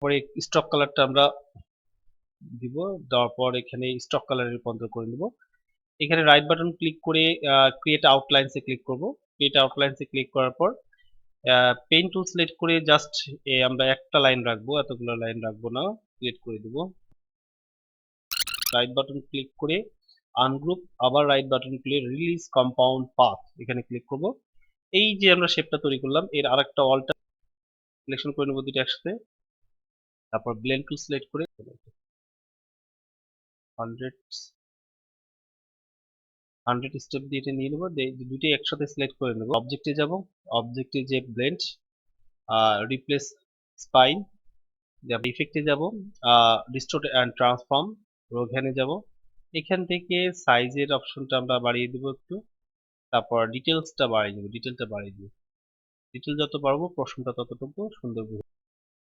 পরে স্টক কালারটা আমরা দিব, দেওয়ার পর এখানে স্টক কালারে রূপান্তর করে নেব। এখানে রাইট বাটন ক্লিক করে ক্রিয়েট আউটলাইনসে ক্লিক করব। ক্রিয়েট আউটলাইনসে ক্লিক করার পর পেইন্ট টুল সিলেক্ট করে জাস্ট আমরা একটা লাইন রাখবো, এতগুলো লাইন রাখবো না, ক্রিয়েট করে দেব। রাইট বাটন ক্লিক করে আনগ্রুপ, আবার right button click release compound path, এখানে ক্লিক করব। এই যে আমরা শেপটা তৈরি করলাম এর আরেকটা অল্টার সিলেকশন করে নেব দুটো একসাথে। তারপর ব্লেন্ড টুল সিলেক্ট করে 100 স্টেপ দিয়ে এটা নিয়ে নেবো, দুটোই একসাথে সিলেক্ট করে নেব। অবজেক্টে যাব, অবজেক্টে যে ব্লেন্ড, রিপ্লেস স্পাইন, ইফেক্টে যাব, ডিস্টোর্ট অ্যান্ড ট্রান্সফর্ম, ওখানে যাব। এখান থেকে সাইজের অপশনটা আমরা বাড়িয়ে দেবো একটু, তারপর ডিটেলসটা বাড়িয়ে দেবো, ডিটেলটা বাড়িয়ে দেবো। ডিটেল যত বাড়বো প্রশ্নটা ততটুকু সুন্দর